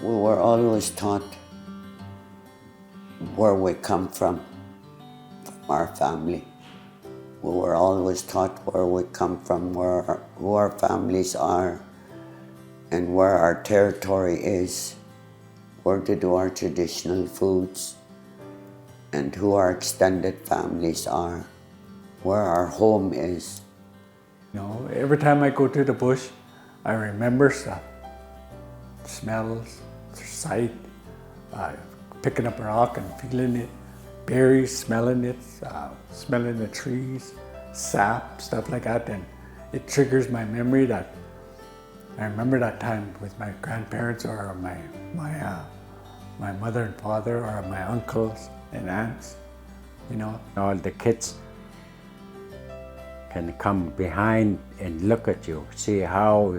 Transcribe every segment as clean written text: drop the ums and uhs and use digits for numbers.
We were always taught where we come from our family. We were always taught where we come from, who our families are, and where our territory is, where to do our traditional foods, and who our extended families are, where our home is. You know, every time I go to the bush, I remember stuff. Smells, sight, picking up a rock and feeling it, berries, smelling it, smelling the trees, sap, stuff like that. And it triggers my memory that I remember that time with my grandparents or my mother and father or my uncles and aunts, you know. All the kids can come behind and look at you, see how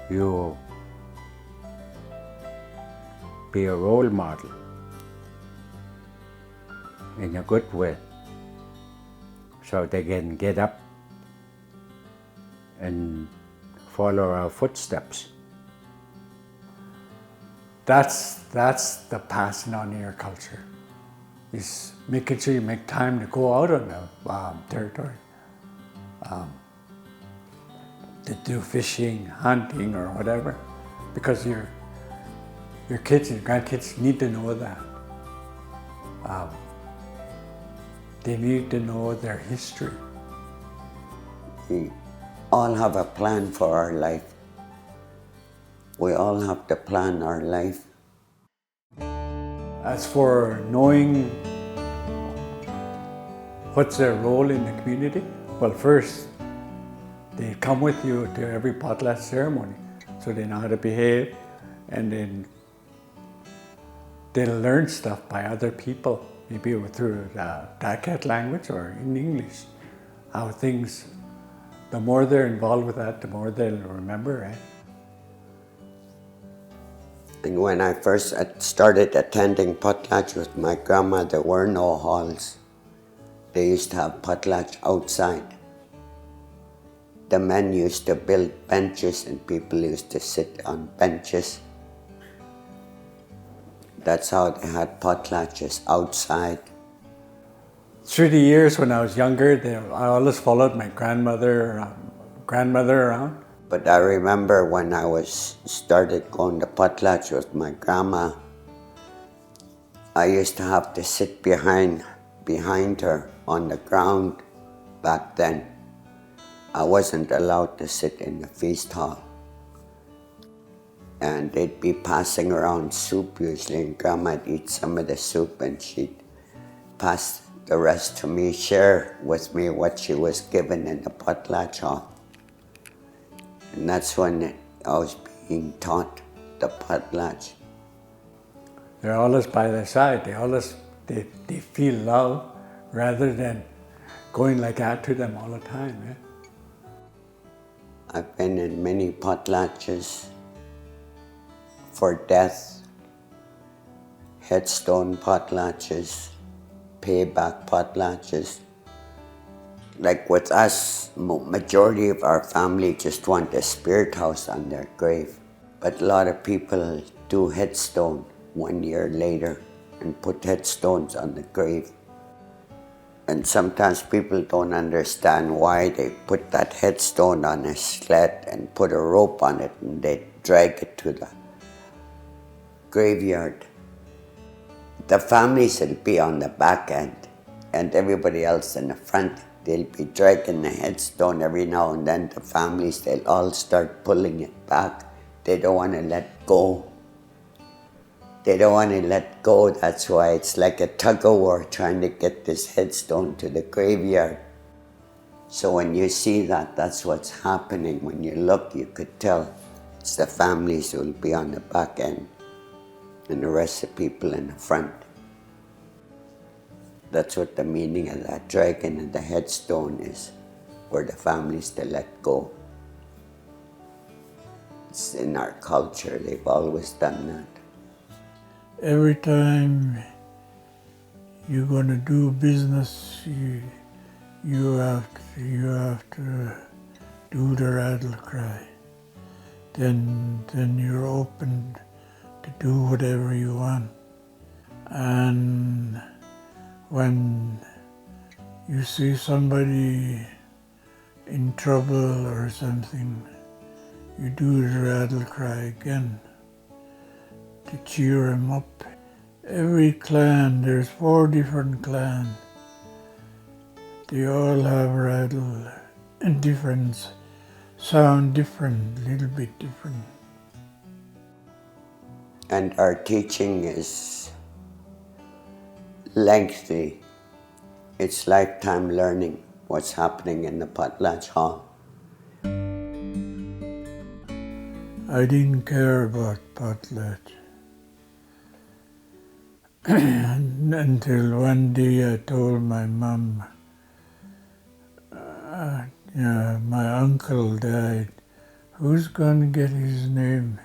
you be a role model in a good way, so they can get up and follow our footsteps. That's the passing on of your culture, is making sure you make time to go out on the territory, to do fishing, hunting, or whatever, because your kids and grandkids need to know that. They need to know their history. We all have a plan for our life. We all have to plan our life. As for knowing what's their role in the community, well, first, they come with you to every Potlatch ceremony, so they know how to behave, and then they'll learn stuff by other people, maybe through the Dakat language or in English, how things, the more they're involved with that, the more they'll remember, right? And when I first started attending Potlatch with my grandma, there were no halls. They used to have Potlatch outside. The men used to build benches and people used to sit on benches. That's how they had potlatches outside. Through the years when I was younger, I always followed my grandmother around. But I remember when I started going to Potlatch with my grandma, I used to have to sit behind her on the ground back then. I wasn't allowed to sit in the feast hall. And they'd be passing around soup usually, and Grandma'd eat some of the soup and she'd pass the rest to me, share with me what she was given in the Potlatch hall. And that's when I was being taught the Potlatch. They're always by their side. They feel love rather than going like that to them all the time. Eh? I've been in many potlatches for death, headstone potlatches, payback potlatches. Like with us, majority of our family just want a spirit house on their grave. But a lot of people do headstone 1 year later and put headstones on the grave. And sometimes people don't understand why they put that headstone on a sled and put a rope on it and they drag it to the graveyard. The families will be on the back end and everybody else in the front. They'll be dragging the headstone every now and then. The families, they'll all start pulling it back. They don't want to let go. They don't want to let go. That's why it's like a tug-of-war trying to get this headstone to the graveyard. So when you see that, that's what's happening. When you look, you could tell it's the families who will be on the back end and the rest of the people in the front. That's what the meaning of that dragon and the headstone is, for the families to let go. It's in our culture, they've always done that. Every time you're going to do business, you have to do the rattle cry. then you're open to do whatever you want. And when you see somebody in trouble or something, you do the rattle cry again to cheer him up. Every clan, there's 4 different clans. They all have rattle and different, sound different, little bit different. And our teaching is lengthy. It's lifetime learning what's happening in the Potlatch Hall. I didn't care about Potlatch until one day I told my mom, my uncle died. Who's going to get his name?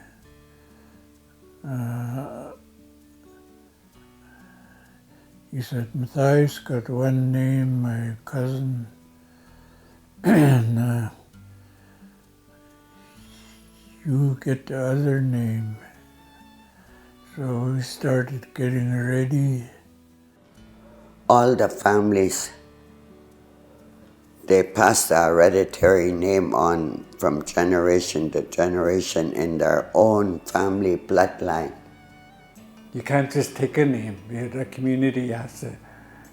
He said, Matthias got one name, my cousin, and you get the other name. So we started getting ready. All the families, they pass the hereditary name on from generation to generation in their own family bloodline. You can't just take a name. The community has to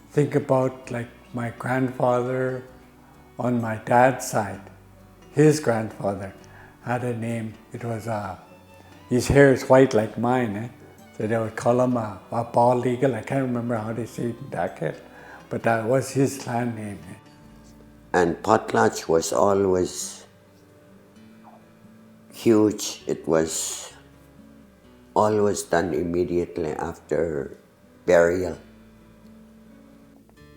think about, like my grandfather on my dad's side, his grandfather had a name. It was, his hair is white like mine, so they would call him a bald eagle. I can't remember how they say it in Dakar, but that was his clan name. And Potlatch was always huge. It was always done immediately after burial.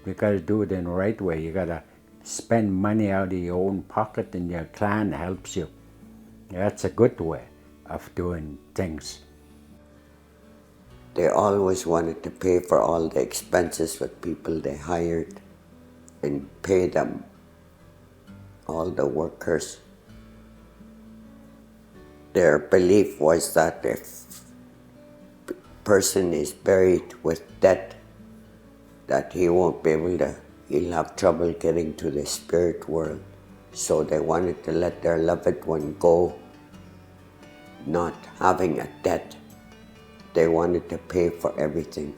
You gotta do it in the right way. You gotta spend money out of your own pocket and your clan helps you. That's a good way of doing things. They always wanted to pay for all the expenses with people they hired and pay them, all the workers. Their belief was that if a person is buried with debt, that he won't be able to, he'll have trouble getting to the spirit world. So they wanted to let their loved one go, not having a debt. They wanted to pay for everything.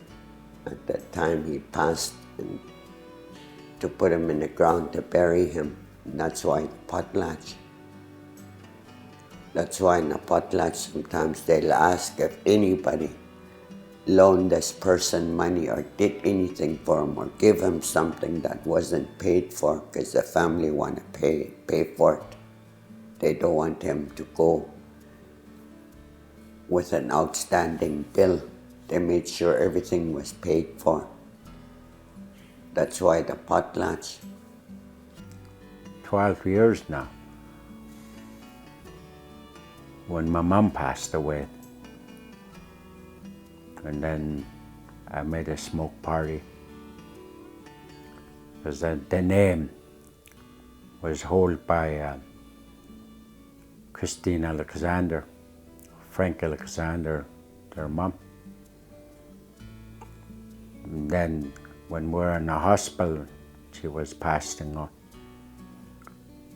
At that time he passed, and to put him in the ground to bury him. And that's why Potlatch. That's why in the Potlatch sometimes they'll ask if anybody loaned this person money or did anything for him or give him something that wasn't paid for, because the family want to pay for it. They don't want him to go with an outstanding bill. They made sure everything was paid for. That's why the Potlatch. 12 years now. When my mom passed away, and then I made a smoke party, because the name was held by Christine Alexander, Frank Alexander, their mom. And then when we were in the hospital, she was passing on.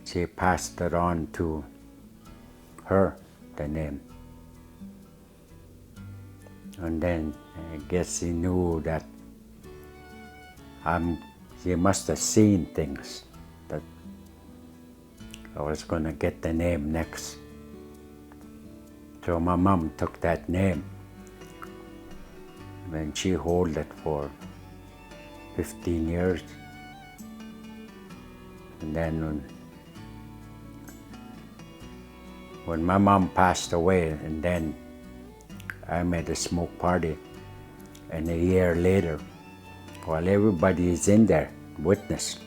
She passed it on to her, the name. And then I guess he knew that she must have seen things, that I was going to get the name next. So my mom took that name, and she held it for 15 years. And then when my mom passed away, and then I made a smoke party, and a year later, while everybody is in there, witness.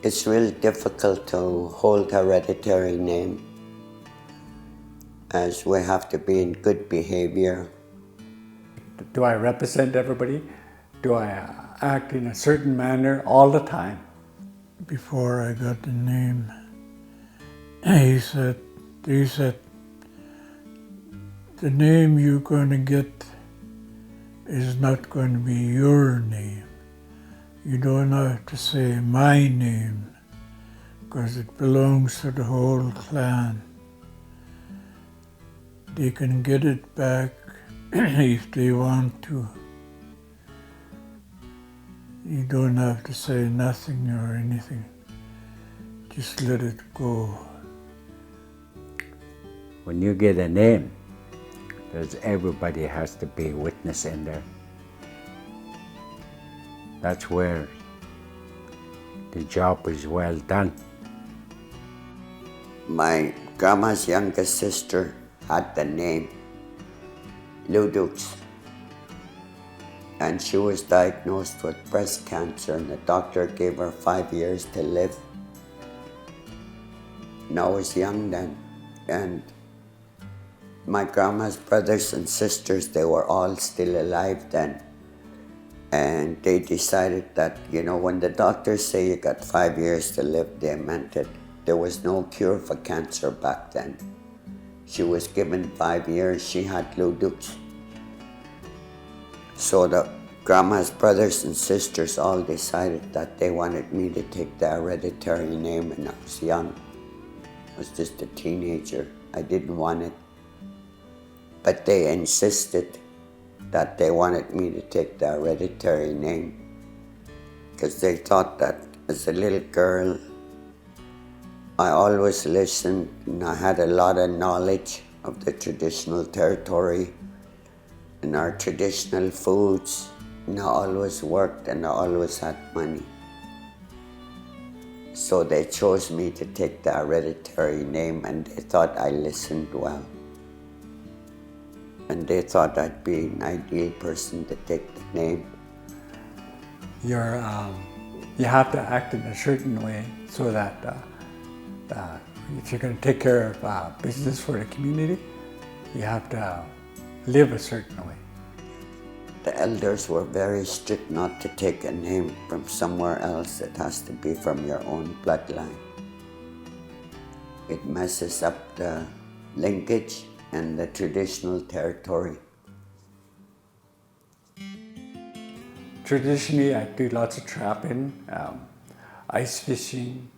It's really difficult to hold hereditary name, as we have to be in good behavior. Do I represent everybody? Do I act in a certain manner all the time? Before I got the name, he said, they said, the name you're going to get is not going to be your name. You don't have to say my name, because it belongs to the whole clan. They can get it back if they want to. You don't have to say nothing or anything. Just let it go. When you get a name, everybody has to be witness in there. That's where the job is well done. My grandma's youngest sister had the name Ludooks, and she was diagnosed with breast cancer, and the doctor gave her 5 years to live. And I was young then, and my grandma's brothers and sisters, they were all still alive then. And they decided that, when the doctors say you got 5 years to live, they meant it. There was no cure for cancer back then. She was given 5 years, she had Ludooks. So the grandma's brothers and sisters all decided that they wanted me to take the hereditary name, and I was young. I was just a teenager. I didn't want it. But they insisted that they wanted me to take the hereditary name, because they thought that as a little girl, I always listened and I had a lot of knowledge of the traditional territory and our traditional foods, and I always worked and I always had money. So they chose me to take the hereditary name, and they thought I listened well. And they thought I'd be an ideal person to take the name. You have to act in a certain way so that if you're going to take care of business for the community, you have to live a certain way. The elders were very strict not to take a name from somewhere else. It has to be from your own bloodline. It messes up the linkage and the traditional territory. Traditionally, I do lots of trapping, ice fishing,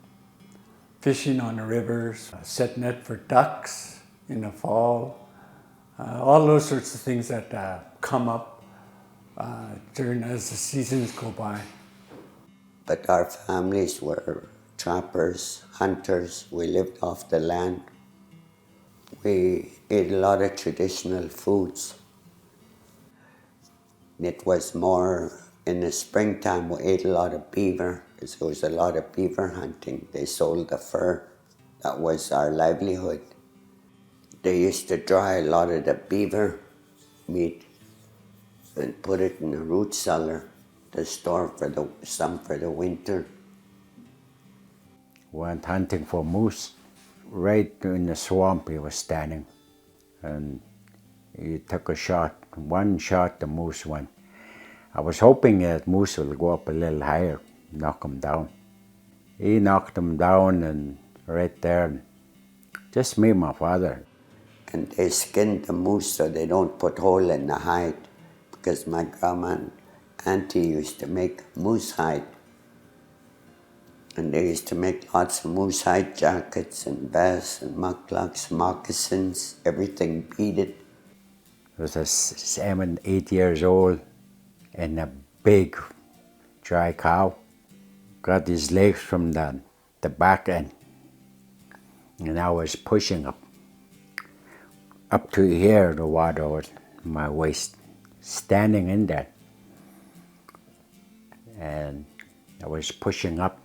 fishing on the rivers, set net for ducks in the fall, all those sorts of things that come up as the seasons go by. But our families were trappers, hunters. We lived off the land. We ate a lot of traditional foods. It was more in the springtime, we ate a lot of beaver, because there was a lot of beaver hunting. They sold the fur. That was our livelihood. They used to dry a lot of the beaver meat and put it in a root cellar to store some for the winter. Went hunting for moose. Right in the swamp he was standing, and he took a shot. One shot the moose went. I was hoping that moose will go up a little higher, knock him down. He knocked him down, and right there, just me and my father. And they skinned the moose so they don't put hole in the hide, because my grandma and auntie used to make moose hide. And they used to make lots of moose hide jackets and vests and mucklucks, moccasins, everything beaded. He was 7, 8 years old, and a big dry cow. Got his legs from the back end, and I was pushing up to here, the water was my waist, standing in there. And I was pushing up.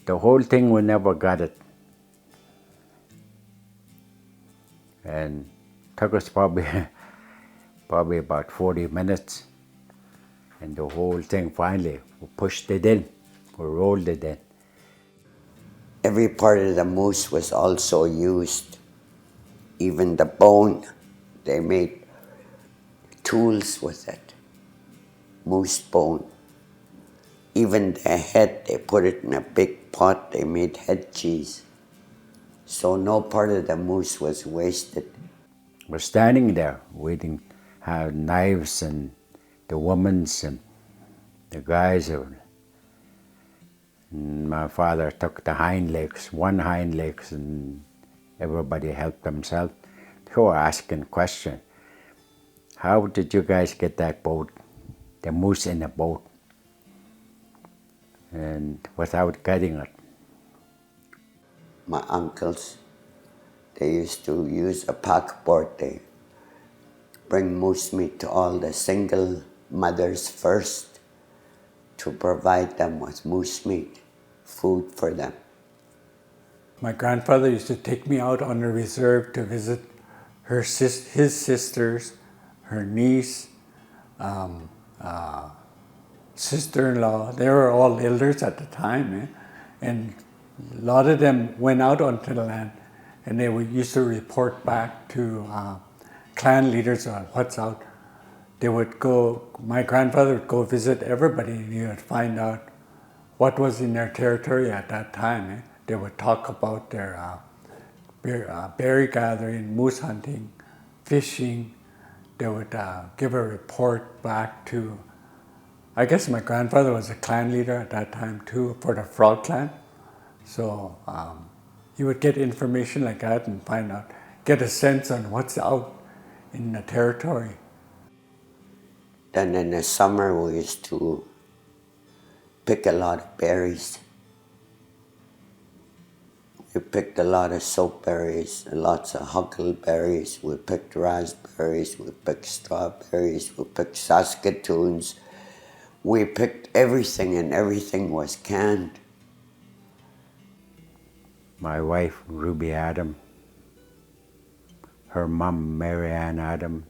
The whole thing, we never got it. And took us probably about 40 minutes. And the whole thing, finally, we pushed it in, we rolled it in. Every part of the moose was also used. Even the bone, they made tools with it. Moose bone. Even the head, they put it in a big pot, they made head cheese. So no part of the moose was wasted. We're standing there waiting, had knives, and the women's and the guys. And my father took the hind legs, one hind legs, and everybody helped themselves. They were asking questions. How did you guys get that boat, the moose in the boat, and without getting it? My uncles, they used to use a packboard. They bring moose meat to all the single mothers first to provide them with moose meat, food for them. My grandfather used to take me out on the reserve to visit his sisters, her niece, sister-in-law. They were all elders at the time, and a lot of them went out onto the land, and they used to report back to clan leaders on what's out. They would go. My grandfather would go visit everybody, and he would find out what was in their territory at that time. They would talk about their berry gathering, moose hunting, fishing. They would give a report back to, I guess my grandfather was a clan leader at that time too, for the Frog clan. So he would get information like that and find out, get a sense on what's out in the territory. Then in the summer we used to pick a lot of berries. We picked a lot of soapberries, lots of huckleberries. We picked raspberries, we picked strawberries, we picked saskatoons. We picked everything, and everything was canned. My wife, Ruby Adam, her mom, Mary Ann Adam,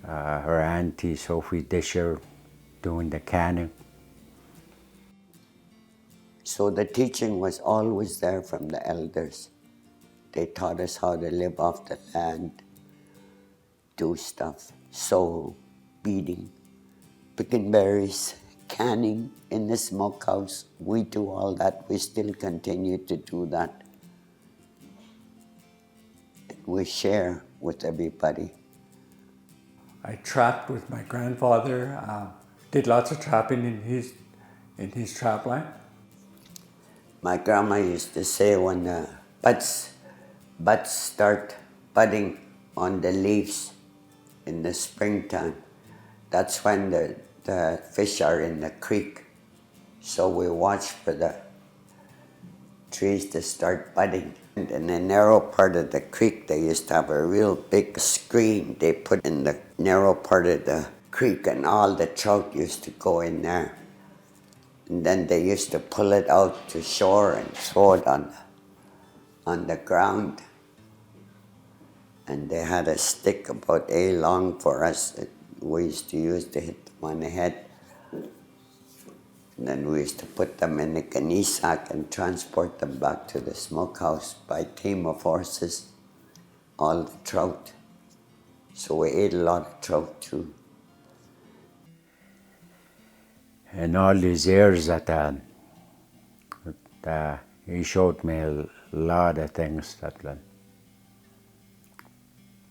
her auntie, Sophie Disher, doing the canning. So the teaching was always there from the elders. They taught us how to live off the land, do stuff, sew, beading, picking berries, canning in the smokehouse. We do all that. We still continue to do that. We share with everybody. I trapped with my grandfather, did lots of trapping in his trap line. My grandma used to say when the buds start budding on the leaves in the springtime, that's when the fish are in the creek. So we watch for the trees to start budding. And in the narrow part of the creek, they used to have a real big screen they put in the narrow part of the creek, and all the trout used to go in there. And then they used to pull it out to shore and throw it on the ground. And they had a stick about a long for us that we used to use to hit them on the head. And then we used to put them in a gunny sack and transport them back to the smokehouse by team of horses, all the trout. So we ate a lot of trout too. And all these years that he showed me a lot of things that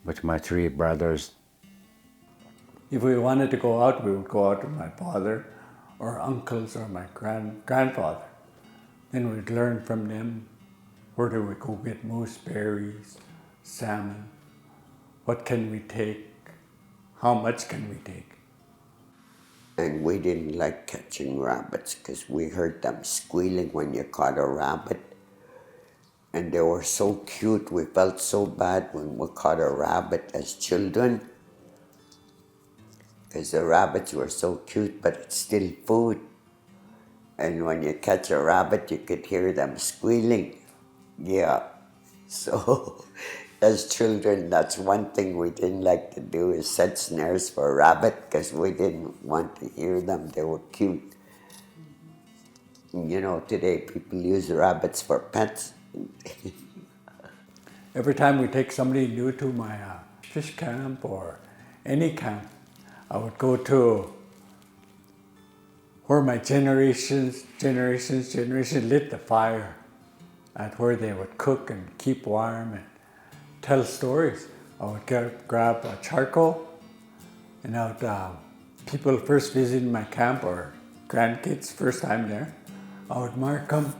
with my three brothers. If we wanted to go out, we would go out with my father or uncles or my grandfather. Then we'd learn from them where do we go get moose berries, salmon, what can we take, how much can we take. And we didn't like catching rabbits because we heard them squealing when you caught a rabbit. And they were so cute. We felt so bad when we caught a rabbit as children, because the rabbits were so cute, but it's still food. And when you catch a rabbit, you could hear them squealing. Yeah. So as children, that's one thing we didn't like to do, is set snares for a rabbit, because we didn't want to hear them. They were cute. You know, today people use rabbits for pets. Every time we take somebody new to my fish camp or any camp, I would go to where my generations lit the fire. at where they would cook and keep warm and tell stories. I would grab a charcoal, and I would, people first visiting my camp or grandkids first time there, I would mark them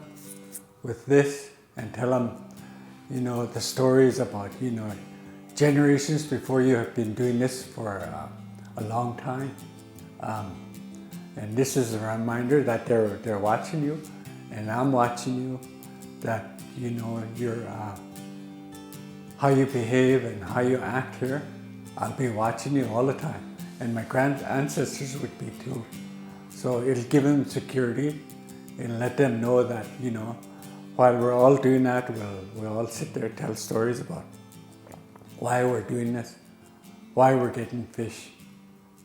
with this and tell them, the stories about, generations before you have been doing this for a long time. And this is a reminder that they're watching you, and I'm watching you, that, you're, how you behave and how you act here. I'll be watching you all the time. And my ancestors would be too. So it'll give them security and let them know that, while we're all doing that, we'll all sit there and tell stories about why we're doing this, why we're getting fish.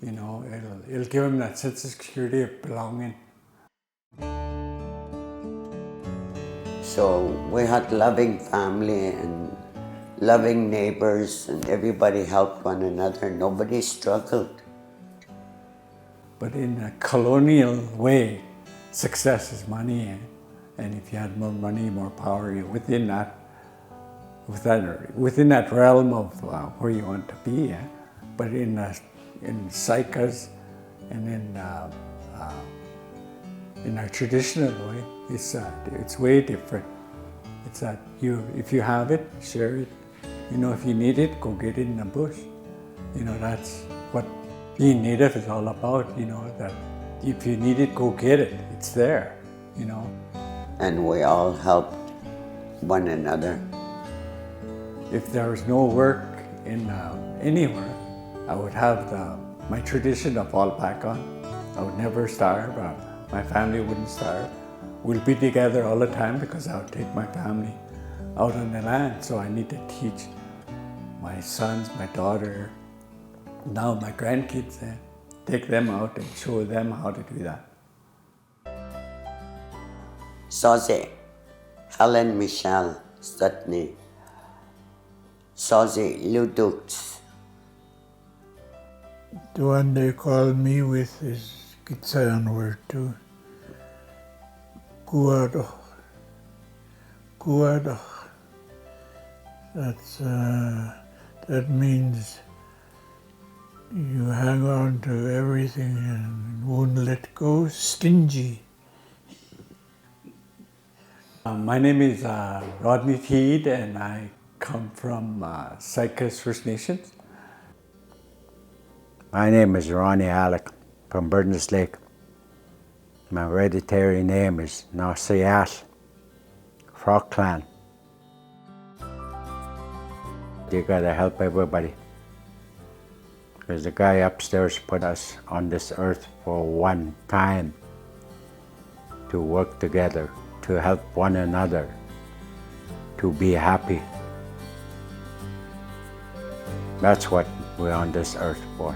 It'll give them that sense of security of belonging. So we had loving family and loving neighbors, and everybody helped one another. Nobody struggled. But in a colonial way, success is money, and if you had more money, more power, you're within that realm of where you want to be. But in Saik'uz and in our traditional way, it's way different. It's that if you have it, share it. If you need it, go get it in the bush. That's what being native is all about. That if you need it, go get it. It's there. And we all helped one another. If there was no work in anywhere, I would have my tradition to fall back on. I would never starve. My family wouldn't starve. We'll be together all the time because I would take my family out on the land. So I need to teach my sons, my daughter, now my grandkids, take them out and show them how to do that. Soze, Helen Michelle Stutney, Soze Ludooks. The one they call me with is Gitsayan word too. Guwadak. Guwadak. That means you hang on to everything and won't let go. Stingy. My name is Rodney Tyee, and I come from Saik'uz First Nation. My name is Ronnie Alec from Burns Lake. My hereditary name is Newh Yalh, Frog Clan. You gotta help everybody. Because the guy upstairs put us on this earth for one time to work together, to help one another, to be happy. That's what we're on this earth for.